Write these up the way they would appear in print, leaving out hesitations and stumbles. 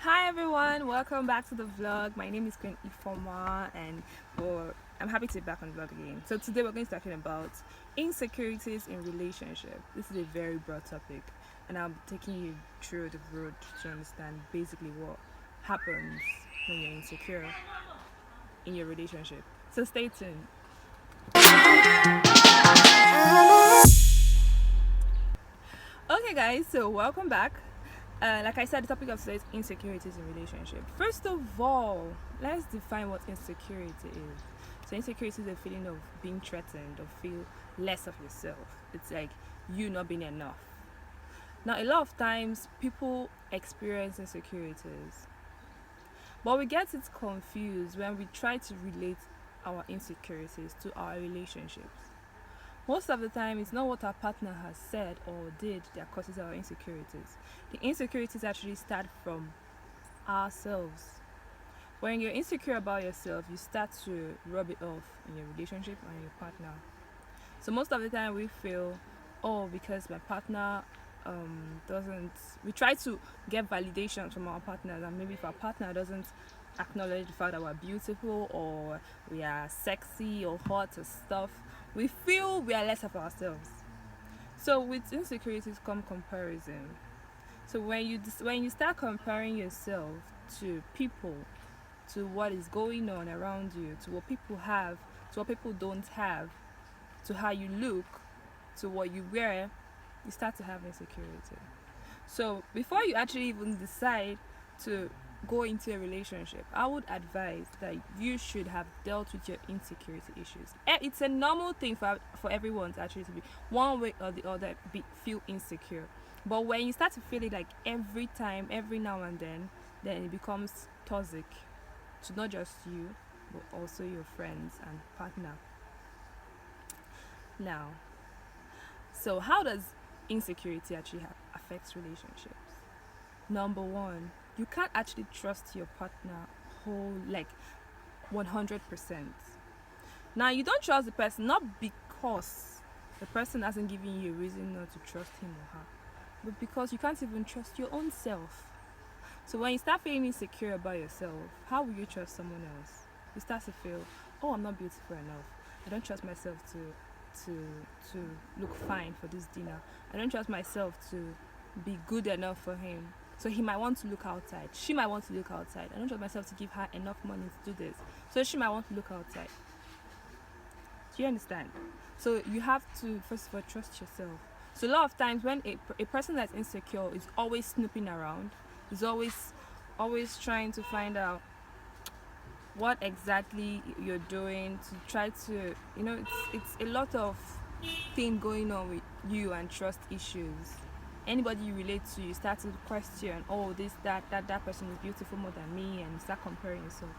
Hi everyone, welcome back to the vlog. My name is Queen Ifoma and I'm happy to be back on the vlog again. So today we're going to be talking about insecurities in relationship. This is a very broad topic and I'm taking you through the road to understand basically what happens when you're insecure in your relationship. So stay tuned. Okay guys, so welcome back. Like I said, the topic of today is insecurities in relationship. First of all, let's define what insecurity is. So insecurity is a feeling of being threatened or feel less of yourself. It's like you not being enough. Now, a lot of times people experience insecurities, but we get it confused when we try to relate our insecurities to our relationships. Most of the time, it's not what our partner has said or did that causes our insecurities. The insecurities actually start from ourselves. When you're insecure about yourself, you start to rub it off in your relationship and your partner. So most of the time, we feel, oh, because my partner doesn't. We try to get validation from our partners, and maybe if our partner doesn't acknowledge the fact that we're beautiful or we are sexy or hot or stuff, we feel we are less of ourselves. So with insecurities come comparison. So when you start comparing yourself to people, to what is going on around you, to what people have, to what people don't have, to how you look, to what you wear, you start to have insecurity. So before you actually even decide to go into a relationship, I would advise that you should have dealt with your insecurity issues. It's a normal thing for everyone to actually to be one way or the other feel insecure. But when you start to feel it like every time, every now and then it becomes toxic to not just you, but also your friends and partner. Now, so how does insecurity actually affect relationships? Number one, you can't actually trust your partner whole like 100%. Now you don't trust the person not because the person hasn't given you a reason not to trust him or her, but because you can't even trust your own self. So when you start feeling insecure about yourself, how will you trust someone else? You start to feel, oh, I'm not beautiful enough. I don't trust myself to look fine for this dinner. I don't trust myself to be good enough for him. So he might want to look outside. She might want to look outside. I don't trust myself to give her enough money to do this. So she might want to look outside. Do you understand? So you have to first of all trust yourself. So a lot of times when a person that's insecure is always snooping around, is always trying to find out what exactly you're doing to try to it's a lot of thing going on with you and trust issues. Anybody you relate to, you start to question, oh, this that person is beautiful more than me, and you start comparing yourself.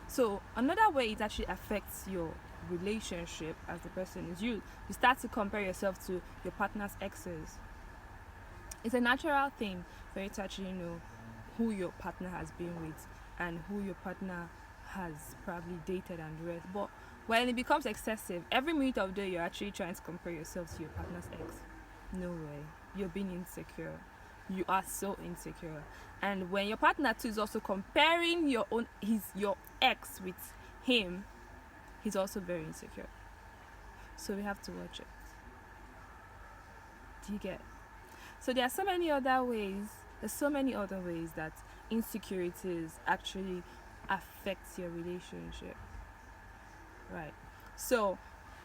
So another way it actually affects your relationship as the person is you start to compare yourself to your partner's exes. It's a natural thing for you to actually know who your partner has been with and who your partner has probably dated and the rest. But when it becomes excessive, every minute of the day you're actually trying to compare yourself to your partner's ex. No way. You're being insecure. You are so insecure. And when your partner too is also comparing your ex with him, he's also very insecure. So we have to watch it. Do you get? So there are so many other ways. There's so many other ways that insecurities actually affects your relationship. Right. So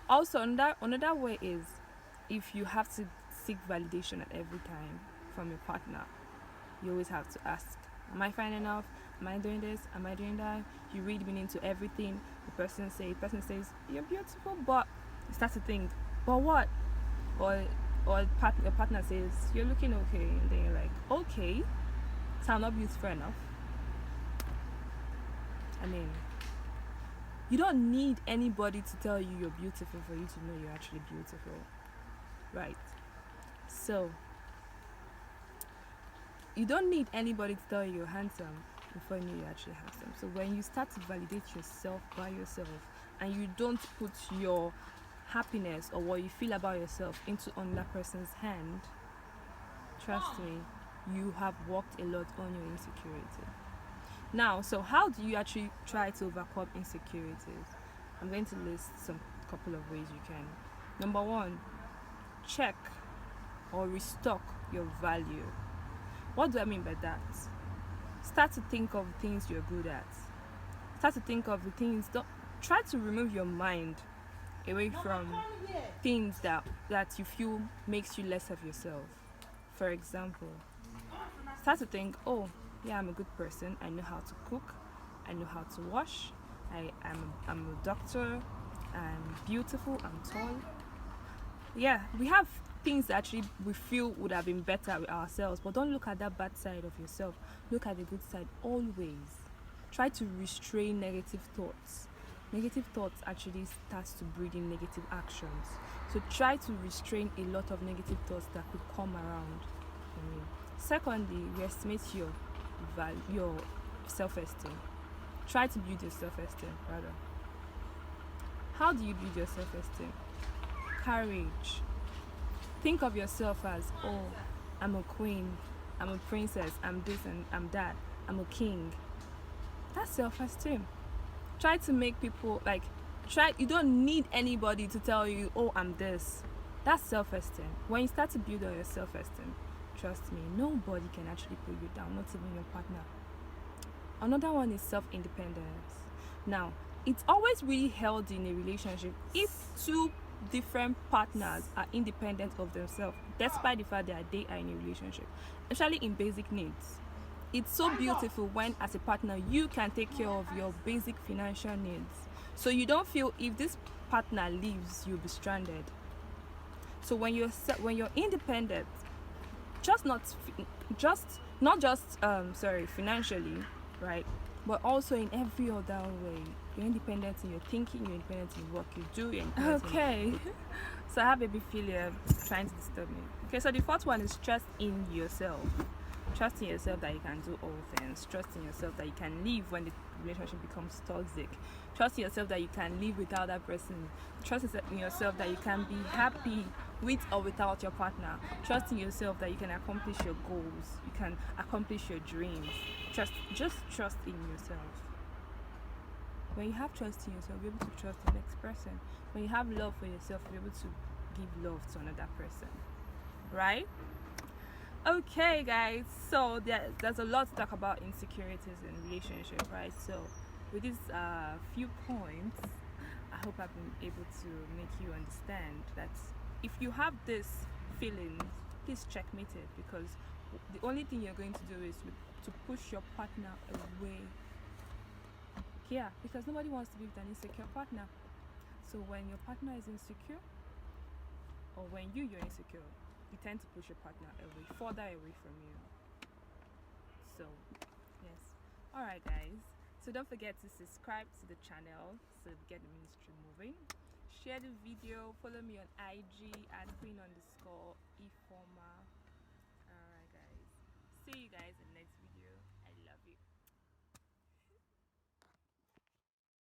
also another way is if you have to seek validation at every time from your partner, you always have to ask, am I fine enough? Am I doing this? Am I doing that? You read meaning to everything the person says, you're beautiful, but you start to think, but what? Or your partner says, you're looking okay, and then you're like, okay, so I'm not beautiful enough. I mean, you don't need anybody to tell you you're beautiful for you to know you're actually beautiful. Right. So you don't need anybody to tell you you're handsome before you know you're actually handsome. So when you start to validate yourself by yourself and you don't put your happiness or what you feel about yourself into another person's hand, trust me, you have worked a lot on your insecurity. Now, so how do you actually try to overcome insecurities? I'm going to list some couple of ways you can. Number one, check or restock your value. What do I mean by that? Start to think of things you're good at. Start to think of the things. Don't try to remove your mind away from things that you feel makes you less of yourself. For example, start to think, oh, yeah, I'm a good person. I know how to cook. I know how to wash. I'm a doctor. I'm beautiful. I'm tall. Yeah, we have things that actually we feel would have been better with ourselves, but don't look at that bad side of yourself. Look at the good side always. Try to restrain negative thoughts. Negative thoughts actually starts to breed in negative actions. So try to restrain a lot of negative thoughts that could come around. Secondly, we estimate your self-esteem. Try to build your self-esteem rather. How do you build your self-esteem? Courage. Think of yourself as, oh, I'm a queen, I'm a princess, I'm this and I'm that, I'm a king. That's self-esteem. Try to make people you don't need anybody to tell you, oh, I'm this. That's self-esteem. When you start to build on your self-esteem, trust me, nobody can actually pull you down, not even your partner. Another one is self-independence. Now, it's always really healthy in a relationship if two different partners are independent of themselves, despite the fact that they are in a relationship, especially in basic needs. It's so beautiful when, as a partner, you can take care of your basic financial needs, so you don't feel if this partner leaves, you'll be stranded. So when you're independent, not just financially, right, but also in every other way. You're independent in your thinking, you're independent in what you do, you're independent. Okay. So I have a big failure trying to disturb me. Okay, so the fourth one is trust in yourself. Trust in yourself that you can do all things. Trust in yourself that you can live when the relationship becomes toxic. Trust in yourself that you can live without that person. Trust in yourself that you can be happy with or without your partner. Trust in yourself that you can accomplish your goals. You can accomplish your dreams. Just trust in yourself. When you have trust in yourself, you're able to trust the next person. When you have love for yourself, you're able to give love to another person. Right? Okay, guys. So there's a lot to talk about insecurities in relationship, right? So with these few points, I hope I've been able to make you understand that if you have this feeling, please checkmate it, because the only thing you're going to do is to push your partner away. Yeah, because nobody wants to be with an insecure partner. So when your partner is insecure, or when you're insecure, you tend to push your partner further away from you. So, yes. Alright, guys. So don't forget to subscribe to the channel so we get the ministry moving. Share the video. Follow me on IG at @queen_Ifoma.